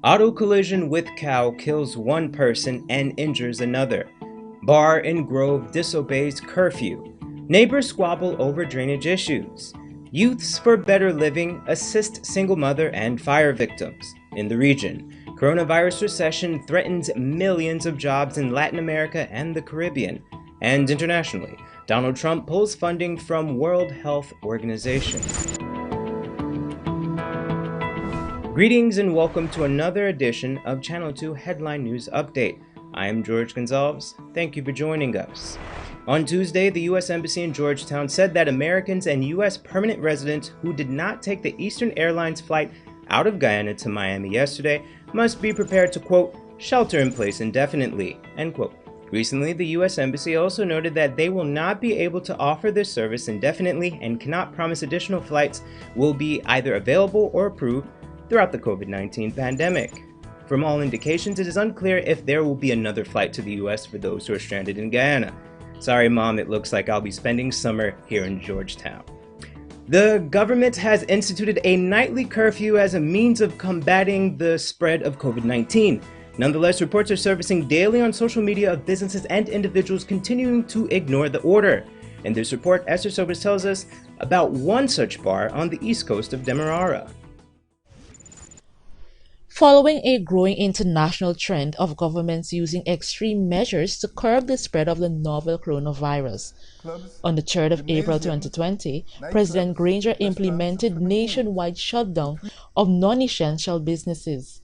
Auto collision with cow kills one person and injures another. Bar in Grove disobeys curfew. Neighbors squabble over drainage issues. Youths for Better Living assist single mother and fire victims. In the region, coronavirus recession threatens millions of jobs in Latin America and the Caribbean. And internationally, Donald Trump pulls funding from World Health Organization. Greetings and welcome to another edition of Channel 2 Headline News Update. I am George Gonzalez. Thank you for joining us. On Tuesday, the U.S. Embassy in Georgetown said that Americans and U.S. permanent residents who did not take the Eastern Airlines flight out of Guyana to Miami yesterday must be prepared to, quote, shelter in place indefinitely, end quote. Recently, the U.S. Embassy also noted that they will not be able to offer this service indefinitely and cannot promise additional flights will be either available or approved throughout the COVID-19 pandemic. From all indications, it is unclear if there will be another flight to the US for those who are stranded in Guyana. Sorry, Mom, it looks like I'll be spending summer here in Georgetown. The government has instituted a nightly curfew as a means of combating the spread of COVID-19. Nonetheless, reports are surfacing daily on social media of businesses and individuals continuing to ignore the order. In this report, Esther Sobers tells us about one such bar on the east coast of Demerara. Following a growing international trend of governments using extreme measures to curb the spread of the novel coronavirus, on the 3rd of April 2020, President Granger implemented nationwide shutdown of non-essential businesses.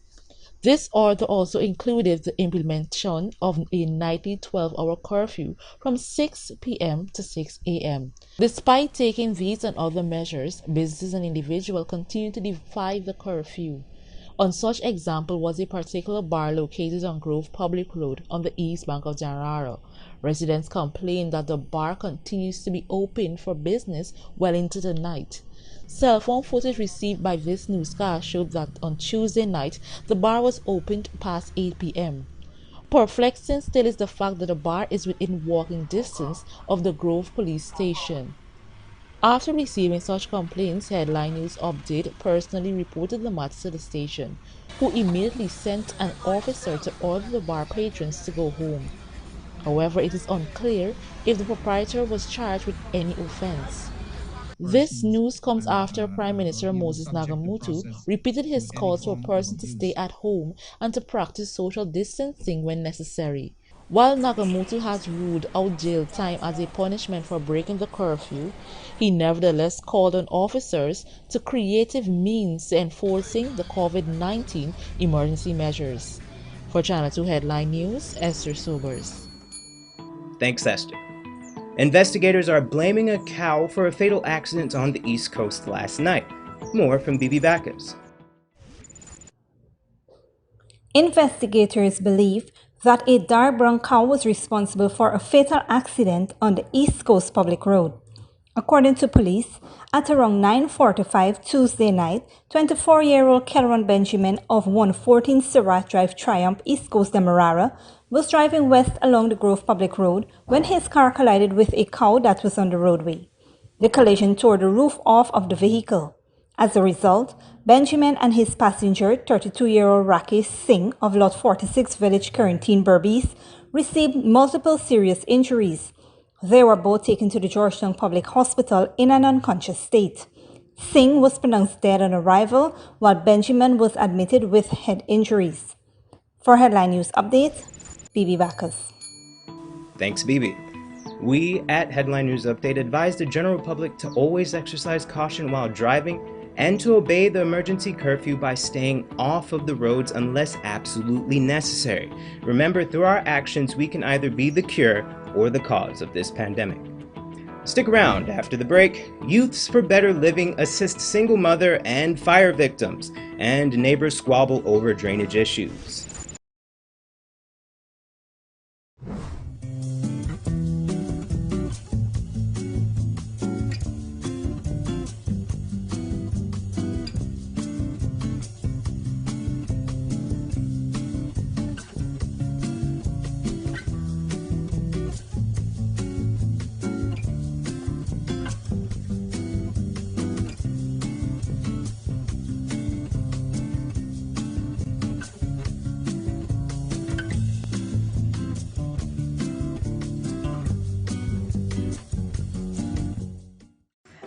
This order also included the implementation of a nightly 12-hour curfew from 6 p.m. to 6 a.m. Despite taking these and other measures, businesses and individuals continue to defy the curfew. On such example was a particular bar located on Grove Public Road on the east bank of Demerara. Residents complained that the bar continues to be open for business well into the night. Cell phone footage received by this newscast showed that on Tuesday night, the bar was opened past 8 p.m. Perplexing still is the fact that the bar is within walking distance of the Grove Police Station. After receiving such complaints, Headline News Update personally reported the matter to the station, who immediately sent an officer to order the bar patrons to go home. However, it is unclear if the proprietor was charged with any offense. This news comes after Prime Minister Moses Nagamutu repeated his calls for persons to stay at home and to practice social distancing when necessary. While Nagamutu has ruled out jail time as a punishment for breaking the curfew, he nevertheless called on officers to creative means to enforcing the COVID-19 emergency measures. For Channel 2 Headline News, Esther Sobers. Thanks, Esther. Investigators are blaming a cow for a fatal accident on the East Coast last night. More from Bibi Bacchus. Investigators believe that a dark brown cow was responsible for a fatal accident on the East Coast Public Road. According to police, at around 9:45 Tuesday night, 24-year-old Kelron Benjamin of 114 Surratt Drive, Triumph, East Coast, Demerara, was driving west along the Grove Public Road when his car collided with a cow that was on the roadway. The collision tore the roof off of the vehicle. As a result, Benjamin and his passenger, 32-year-old Rakesh Singh of Lot 46 Village, Quarantine, Berbice, received multiple serious injuries. They were both taken to the Georgetown Public Hospital in an unconscious state. Singh was pronounced dead on arrival, while Benjamin was admitted with head injuries. For Headline News Update, Bibi Bacchus. Thanks, Bibi. We at Headline News Update advise the general public to always exercise caution while driving and to obey the emergency curfew by staying off of the roads unless absolutely necessary. Remember, through our actions, we can either be the cure or the cause of this pandemic. Stick around after the break. Youths for Better Living assist single mother and fire victims, and neighbors squabble over drainage issues.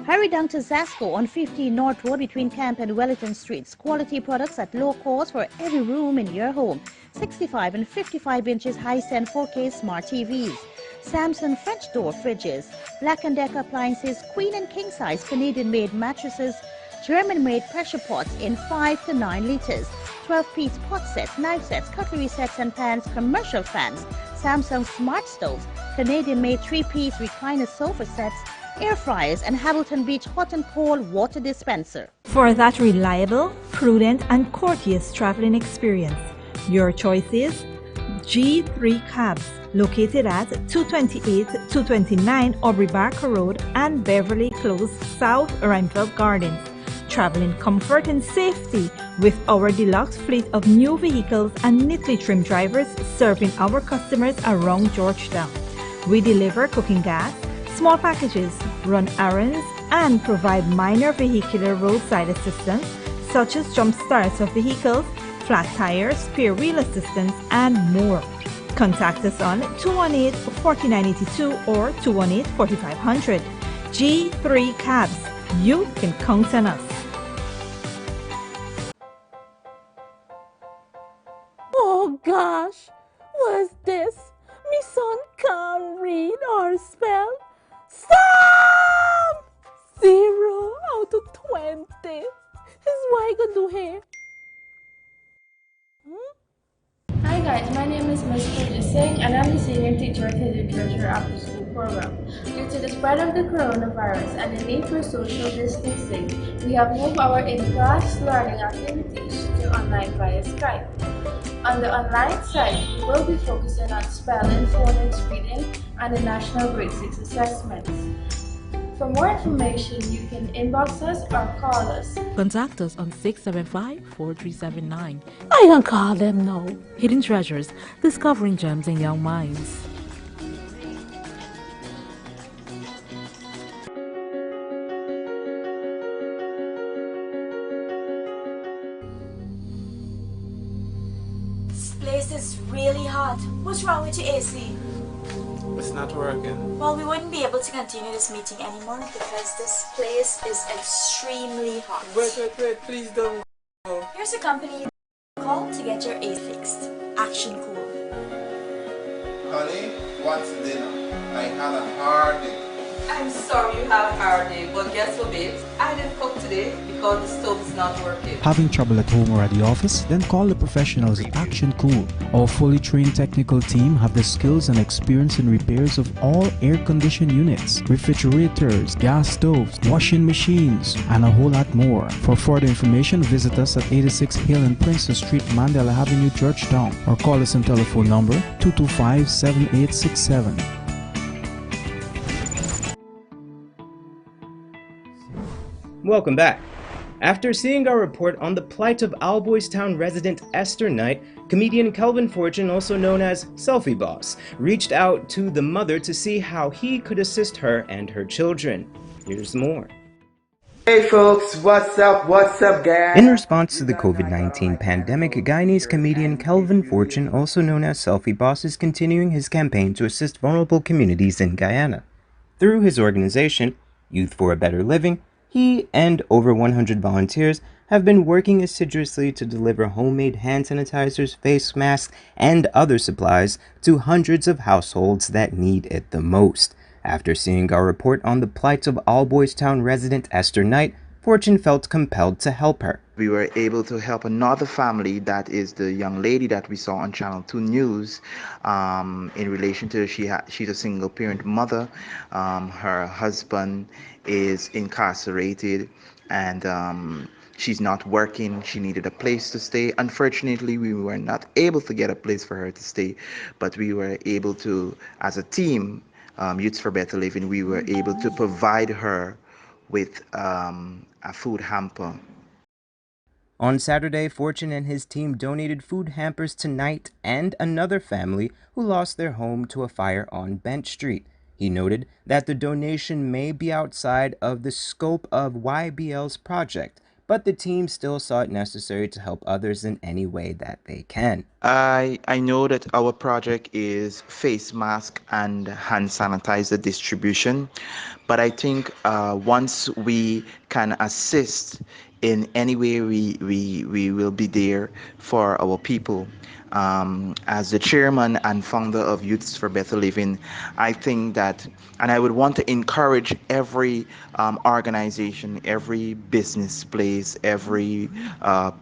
Hurry down to Zasco on 15 North Road between Camp and Wellington Streets. Quality products at low cost for every room in your home. 65 and 55 inches Hisense 4K smart TVs. Samsung French door fridges. Black & Decker appliances, queen and king size Canadian-made mattresses. German-made pressure pots in 5 to 9 liters. 12-piece pot sets, knife sets, cutlery sets and pans, commercial fans. Samsung smart stoves. Canadian-made 3-piece recliner sofa sets. Air fryers and Hamilton Beach hot and cold water dispenser. For that reliable, prudent, and courteous traveling experience, your choice is G3 Cabs, located at 228-229 Aubrey Barker Road and Beverly Close, South Renfrew Gardens. Travel in comfort and safety with our deluxe fleet of new vehicles and neatly trimmed drivers serving our customers around Georgetown. We deliver cooking gas, small packages, run errands, and provide minor vehicular roadside assistance such as jump starts of vehicles, flat tires, spare wheel assistance, and more. Contact us on 218-4982 or 218-4500. G3 Cabs. You can count on us. Oh gosh, what's this? Me son can't read or spell. Stop! 0 out of 20. Is what I gonna do here? Hi guys, my name is Ms. Pooja Singh and I'm the senior teacher at the Literature After School program. Due to the spread of the coronavirus and the need for social distancing, we have moved our in-class learning activities to online via Skype. On the online site, we will be focusing on spelling, phonics, reading, and the National Grade 6 assessments. For more information, you can inbox us or call us. Contact us on 675-4379. I can call them now. Hidden Treasures, discovering gems in young minds. This place is really hot. What's wrong with your AC? It's not working. Well, we wouldn't be able to continue this meeting anymore because this place is extremely hot. Wait, please don't go. Here's a company you call to get your AC fixed. Action Cool. Honey, what's dinner? I had a hard day. I'm sorry you had a hard day, but guess what, babes? I didn't cook today because the stove is not working. Having trouble at home or at the office? Then call the professionals at Action Cool. Our fully trained technical team have the skills and experience in repairs of all air-conditioned units, refrigerators, gas stoves, washing machines, and a whole lot more. For further information, visit us at 86 Hill and Princess Street, Mandela Avenue, Georgetown, or call us on telephone number 225-7867. Welcome back. After seeing our report on the plight of Alboystown resident Esther Knight, comedian Kelvin Fortune, also known as Selfie Boss, reached out to the mother to see how he could assist her and her children. Here's more. Hey folks, what's up guys? In response to the COVID-19 pandemic, Guyanese comedian Kelvin Fortune, also known as Selfie Boss, is continuing his campaign to assist vulnerable communities in Guyana. Through his organization, Youth for a Better Living, he and over 100 volunteers have been working assiduously to deliver homemade hand sanitizers, face masks, and other supplies to hundreds of households that need it the most. After seeing our report on the plight of Alboystown resident Esther Knight, Fortune felt compelled to help her. We were able to help another family, that is the young lady that we saw on Channel 2 News, in relation to she's a single parent mother. Her husband is incarcerated and she's not working. She needed a place to stay. Unfortunately, we were not able to get a place for her to stay, but we were able to, as a team, Youth for Better Living, we were able to provide her with a food hamper. On Saturday, Fortune and his team donated food hampers to Knight and another family who lost their home to a fire on Bench Street. He noted that the donation may be outside of the scope of YBL's project, but the team still saw it necessary to help others in any way that they can. I know that our project is face mask and hand sanitizer distribution, but I think once we can assist in any way, we will be there for our people. As the chairman and founder of Youths for Better Living, I think that, and I would want to encourage every organization, every business place, every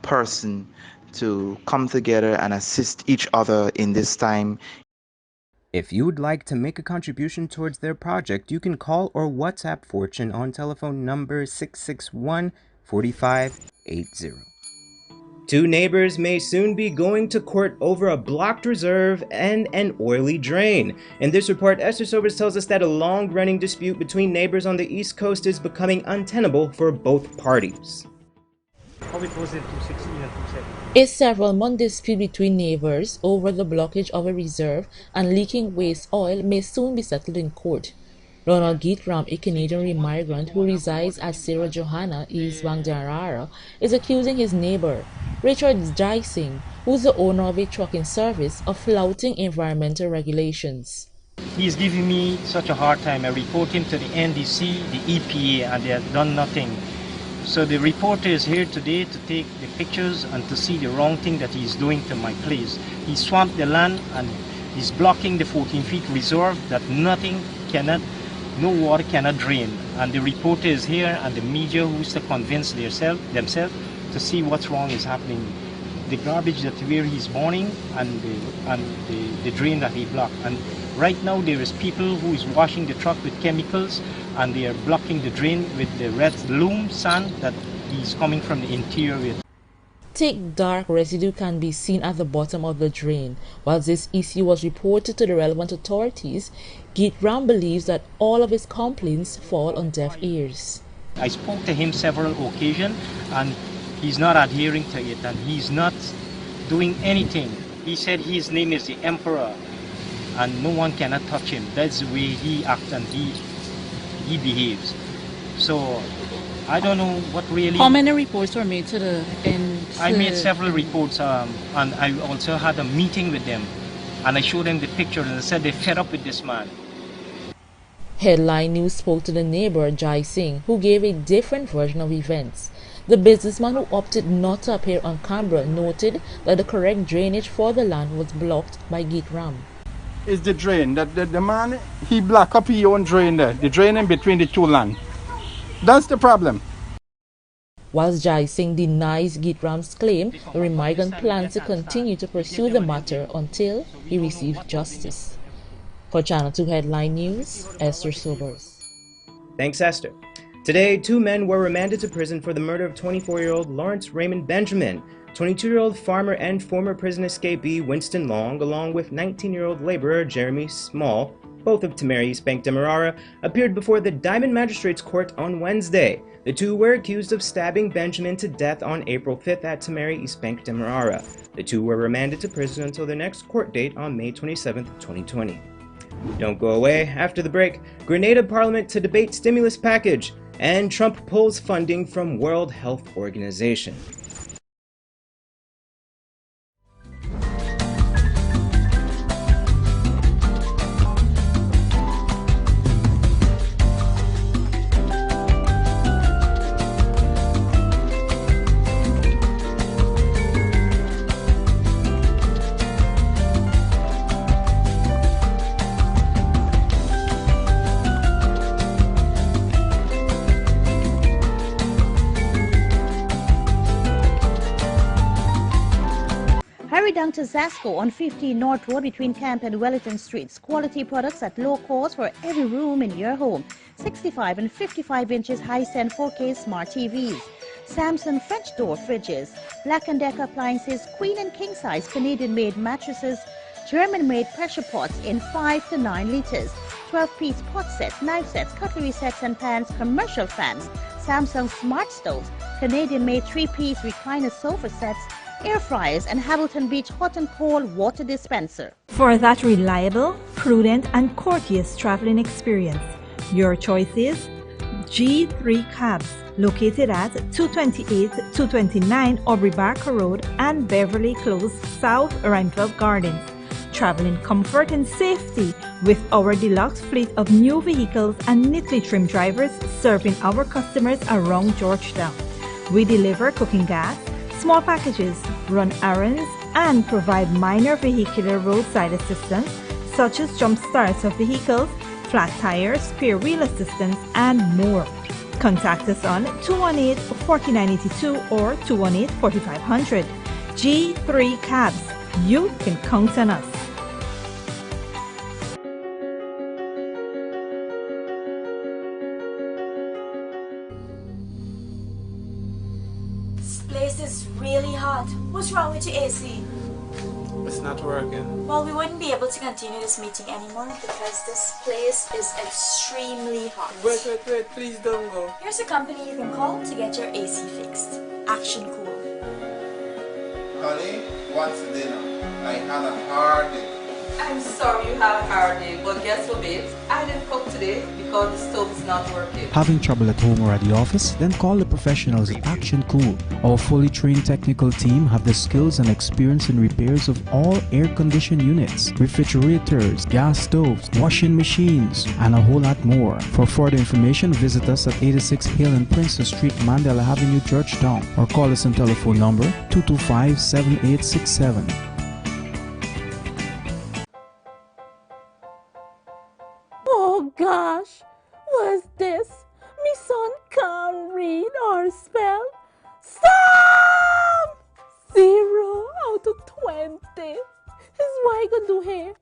person to come together and assist each other in this time. If you would like to make a contribution towards their project, you can call or WhatsApp Fortune on telephone number 661-4580. Two neighbors may soon be going to court over a blocked reserve and an oily drain. In this report, Esther Sobers tells us that a long-running dispute between neighbors on the East Coast is becoming untenable for both parties. How it was in 216 and 217. A several-month dispute between neighbors over the blockage of a reserve and leaking waste oil may soon be settled in court. Ronald Gitram, a Canadian migrant who resides at Sierra Johanna, East Bank is accusing his neighbor, Richard Jysing, who is the owner of a trucking service, of flouting environmental regulations. He's giving me such a hard time. I report him to the NDC, the EPA, and they have done nothing. So the reporter is here today to take the pictures and to see the wrong thing that he's doing to my place. He swamped the land and he's blocking the 14-feet reserve that no water cannot drain. And the reporter is here and the media who's to convince themselves to see what's wrong is happening. The garbage that where he's burning and the drain that he blocked. And right now there is people who is washing the truck with chemicals and they are blocking the drain with the red loam sand that is coming from the interior with. Thick dark residue can be seen at the bottom of the drain. While this issue was reported to the relevant authorities, Gitram believes that all of his complaints fall on deaf ears. I spoke to him several occasions and he's not adhering to it and he's not doing anything. He said his name is the Emperor and no one cannot touch him. That's the way he acts and he behaves. So I don't know what really... How many reports were made to the end? I made several reports and I also had a meeting with them and I showed them the picture and I said they're fed up with this man. Headline News spoke to the neighbor Jysing, who gave a different version of events. The businessman who opted not to appear on camera noted that the correct drainage for the land was blocked by Gitram. It's the drain that the man, he blocked up his own drain there, the drain in between the two land. That's the problem. Whilst Jysing denies Gitram's claim, the migrant plans to continue to pursue the matter until he receives justice. For Channel 2 Headline News, Esther Sobers. Thanks, Esther. Today, two men were remanded to prison for the murder of 24-year-old Lawrence Raymond Benjamin, 22-year-old farmer and former prison escapee Winston Long, along with 19-year-old laborer Jeremy Small, both of Tamari, East Bank, Demerara, appeared before the Diamond Magistrates Court on Wednesday. The two were accused of stabbing Benjamin to death on April 5th at Tamari, East Bank, Demerara. The two were remanded to prison until their next court date on May 27th, 2020. Don't go away. After the break, Grenada Parliament to debate stimulus package, and Trump pulls funding from World Health Organization. Hurry down to Zasco on 15 North Road between Camp and Wellington Streets. Quality products at low cost for every room in your home. 65 and 55 inches high-end 4K smart TVs. Samsung French door fridges. Black & Decker appliances, queen and king size Canadian-made mattresses. German-made pressure pots in 5 to 9 liters. 12-piece pot sets, knife sets, cutlery sets and pans, commercial fans. Samsung smart stoves. Canadian-made 3-piece recliner sofa sets. Air fryers and Hamilton Beach hot and cold water dispenser. For that reliable, prudent and courteous traveling experience, your choice is G3 Cabs, located at 228-229 Aubrey Barker Road and Beverly Close, South Rhinefeld Gardens. Travel in comfort and safety with our deluxe fleet of new vehicles and neatly trimmed drivers serving our customers around Georgetown. We deliver cooking gas, small packages, run errands, and provide minor vehicular roadside assistance such as jump starts of vehicles, flat tires, spare wheel assistance, and more. Contact us on 218-4982 or 218-4500. G3 Cabs. You can count on us. This place is really hot. What's wrong with your AC? It's not working. Well, we wouldn't be able to continue this meeting anymore because this place is extremely hot. Wait, please don't go. Here's a company you can call to get your AC fixed. Action Cool. Honey, what's dinner? I had a hard day. I'm sorry you had a hard day, but guess what, babes? I didn't cook today because the stove is not working. Having trouble at home or at the office? Then call the professionals at Action Cool. Our fully trained technical team have the skills and experience in repairs of all air-conditioned units, refrigerators, gas stoves, washing machines, and a whole lot more. For further information, visit us at 86 Hill and Princess Street, Mandela Avenue, Georgetown, or call us on telephone number 225-7867. Oh gosh, what's this? Me son can't read or spell. Stop! 0 out of 20. Is what I gonna do here?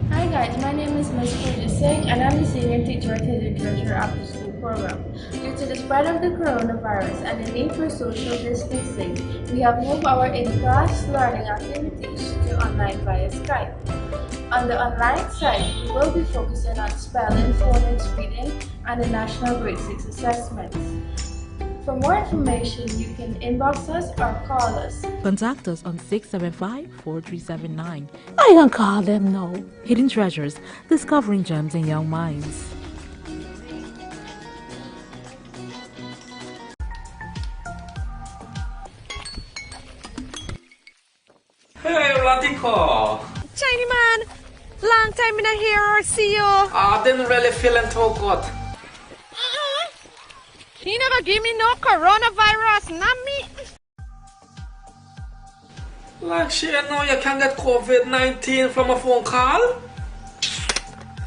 Hi guys, my name is Ms. Singh and I'm the Senior Teacher at the Literature After School Program. Due to the spread of the coronavirus and the need for social distancing, we have moved our in-class learning activities to online via Skype. On the online side, we will be focusing on spelling, phonics, reading, and the National Grade 6 assessments. For more information, you can inbox us or call us. Contact us on 675-4379. I can call them now. Hidden Treasures, discovering gems in young minds. Hey, Radhika. Shiny man, long time in here or see you. I didn't really feeling too good. He never give me no coronavirus, not me. Like she know you can get COVID-19 from a phone call?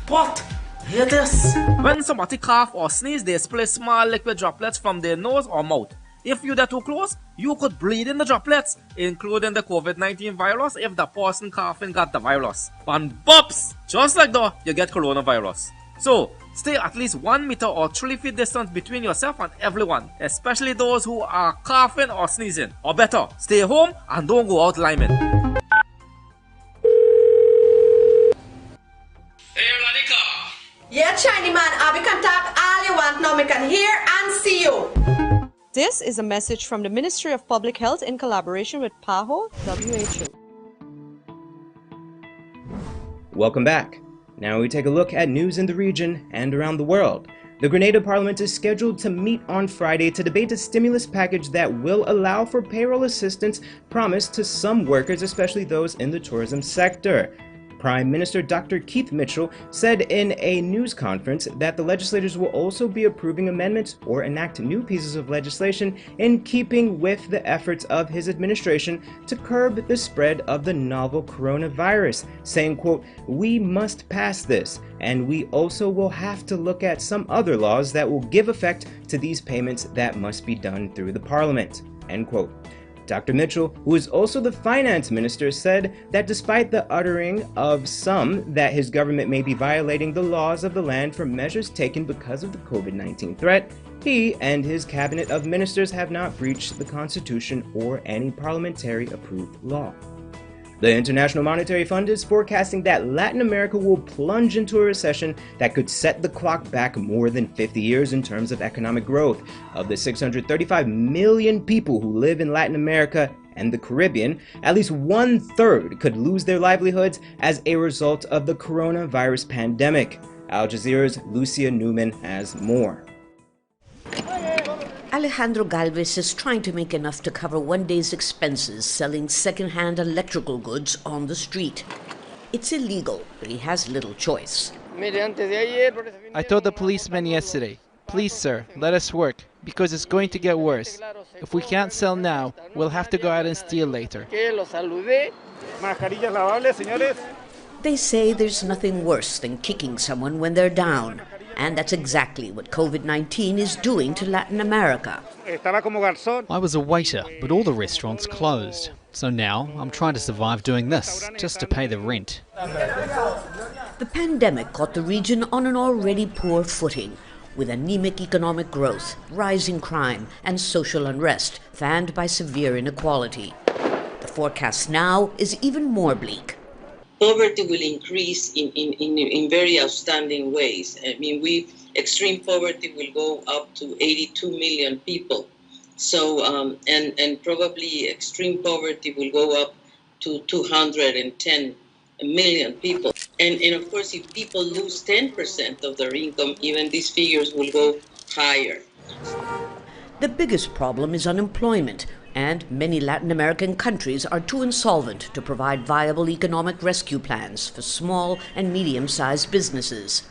What? Hear this. When somebody cough or sneeze, they spray small liquid droplets from their nose or mouth. If you get too close, you could breathe in the droplets, including the COVID-19 virus if the person coughing got the virus. And bops! Just like that, you get coronavirus. So, stay at least 1 meter or 3 feet distance between yourself and everyone, especially those who are coughing or sneezing. Or better, stay home and don't go out liming. Hey, Radhika. Yeah, Shiny man, I can talk all you want now. I can hear and see you. This is a message from the Ministry of Public Health in collaboration with PAHO, WHO. Welcome back. Now we take a look at news in the region and around the world. The Grenada Parliament is scheduled to meet on Friday to debate a stimulus package that will allow for payroll assistance promised to some workers, especially those in the tourism sector. Prime Minister Dr. Keith Mitchell said in a news conference that the legislators will also be approving amendments or enact new pieces of legislation in keeping with the efforts of his administration to curb the spread of the novel coronavirus, saying, quote, "We must pass this, and we also will have to look at some other laws that will give effect to these payments that must be done through the Parliament," end quote. Dr. Mitchell, who is also the finance minister, said that despite the uttering of some that his government may be violating the laws of the land for measures taken because of the COVID-19 threat, he and his cabinet of ministers have not breached the Constitution or any parliamentary approved law. The International Monetary Fund is forecasting that Latin America will plunge into a recession that could set the clock back more than 50 years in terms of economic growth. Of the 635 million people who live in Latin America and the Caribbean, at least 1/3 could lose their livelihoods as a result of the coronavirus pandemic. Al Jazeera's Lucia Newman has more. Alejandro Galvez is trying to make enough to cover one day's expenses selling second-hand electrical goods on the street. It's illegal, but he has little choice. I told the policeman yesterday, please sir, let us work, because it's going to get worse. If we can't sell now, we'll have to go out and steal later. They say there's nothing worse than kicking someone when they're down. And that's exactly what COVID-19 is doing to Latin America. I was a waiter, but all the restaurants closed. So now I'm trying to survive doing this, just to pay the rent. The pandemic caught the region on an already poor footing, with anemic economic growth, rising crime, and social unrest fanned by severe inequality. The forecast now is even more bleak. Poverty will increase in very outstanding ways. I mean, extreme poverty will go up to 82 million people. So, and probably extreme poverty will go up to 210 million people. And of course, if people lose 10% of their income, even these figures will go higher. The biggest problem is unemployment, and many Latin American countries are too insolvent to provide viable economic rescue plans for small and medium-sized businesses.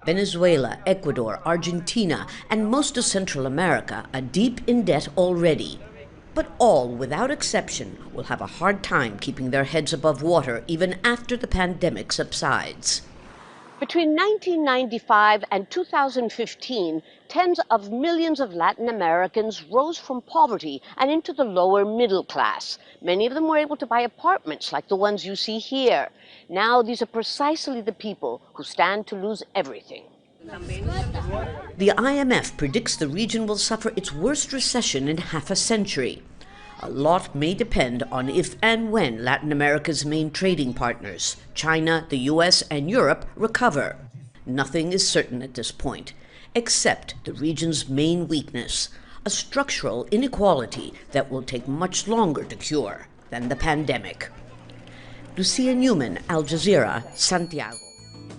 Venezuela, Ecuador, Argentina, and most of Central America are deep in debt already. But all, without exception, will have a hard time keeping their heads above water even after the pandemic subsides. Between 1995 and 2015, tens of millions of Latin Americans rose from poverty and into the lower middle class. Many of them were able to buy apartments like the ones you see here. Now these are precisely the people who stand to lose everything. The IMF predicts the region will suffer its worst recession in half a century. A lot may depend on if and when Latin America's main trading partners, China, the US, and Europe, recover. Nothing is certain at this point, except the region's main weakness, a structural inequality that will take much longer to cure than the pandemic. Lucia Newman, Al Jazeera, Santiago.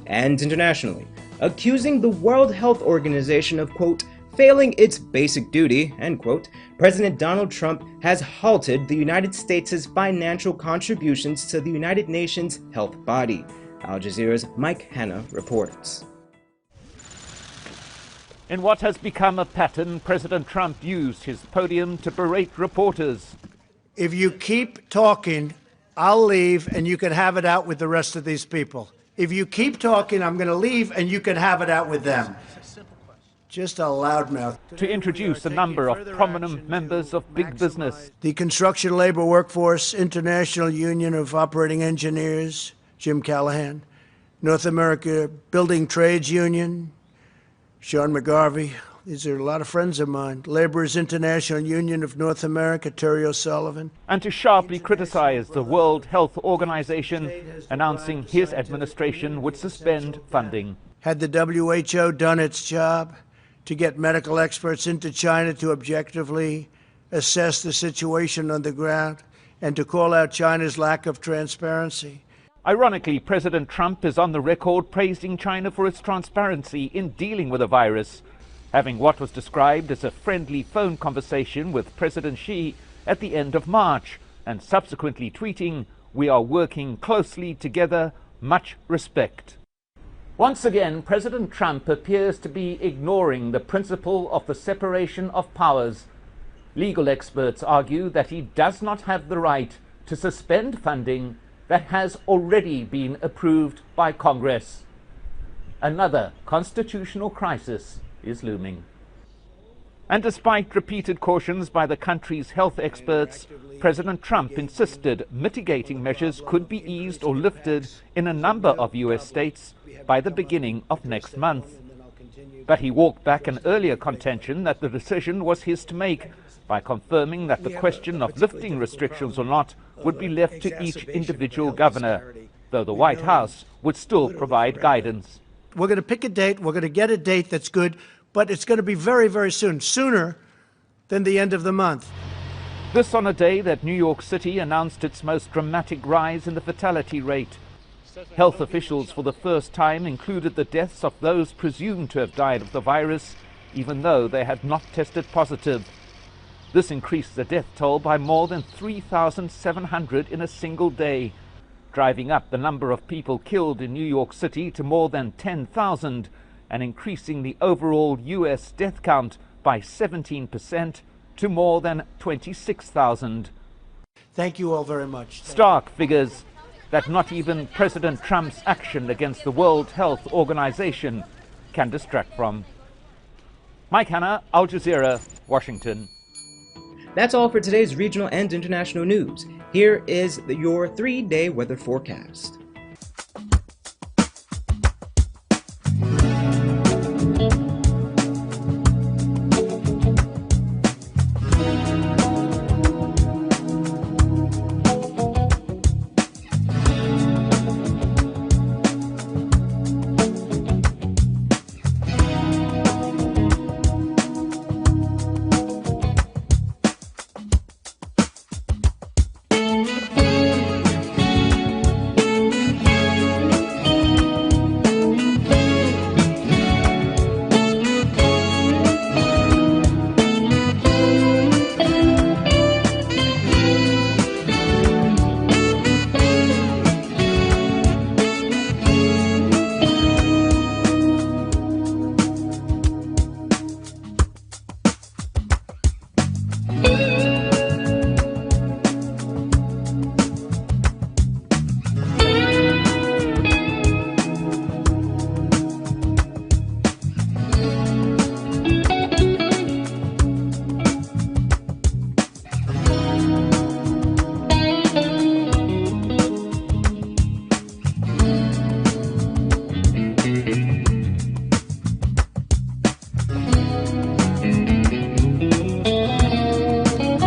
And internationally, accusing the World Health Organization of, quote, failing its basic duty, end quote, President Donald Trump has halted the United States' financial contributions to the United Nations health body. Al Jazeera's Mike Hanna reports. In what has become a pattern, President Trump used his podium to berate reporters. If you keep talking, I'll leave and you can have it out with the rest of these people. If you keep talking, I'm going to leave and you can have it out with them. Just a loudmouth. To introduce a number of prominent members of big business. The Construction Labor Workforce International Union of Operating Engineers, Jim Callahan. North America Building Trades Union, Sean McGarvey. These are a lot of friends of mine. Laborers International Union of North America, Terry O'Sullivan. And to sharply criticize the World Health Organization, announcing his administration would suspend funding. Had the WHO done its job to get medical experts into China to objectively assess the situation on the ground and to call out China's lack of transparency? Ironically, President Trump is on the record praising China for its transparency in dealing with the virus, having what was described as a friendly phone conversation with President Xi at the end of March, and subsequently tweeting, "We are working closely together, much respect." Once again, President Trump appears to be ignoring the principle of the separation of powers. Legal experts argue that he does not have the right to suspend funding that has already been approved by Congress. Another constitutional crisis is looming. And despite repeated cautions by the country's health experts, President Trump insisted mitigating measures could be eased or lifted in a number of US states by the beginning of next month. But he walked back an earlier contention that the decision was his to make by confirming that the question of lifting restrictions or not would be left to each individual governor, though the White House would still provide guidance. We're going to pick a date, we're going to get a date that's good, but it's going to be very, very soon, sooner than the end of the month. This on a day that New York City announced its most dramatic rise in the fatality rate. Health officials for the first time included the deaths of those presumed to have died of the virus, even though they had not tested positive. This increased the death toll by more than 3,700 in a single day, driving up the number of people killed in New York City to more than 10,000 and increasing the overall U.S. death count by 17% to more than 26,000. Thank you all very much. Stark figures that not even President Trump's action against the World Health Organization can distract from. Mike Hanna, Al Jazeera, Washington. That's all for today's regional and international news. Here is your 3-day weather forecast.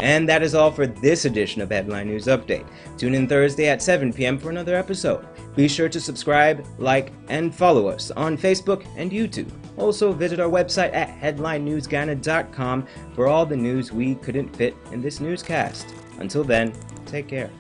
And that is all for this edition of Headline News Update. Tune in Thursday at 7 p.m. for another episode. Be sure to subscribe, like, and follow us on Facebook and YouTube. Also, visit our website at headlinenewsguyana.com for all the news we couldn't fit in this newscast. Until then, take care.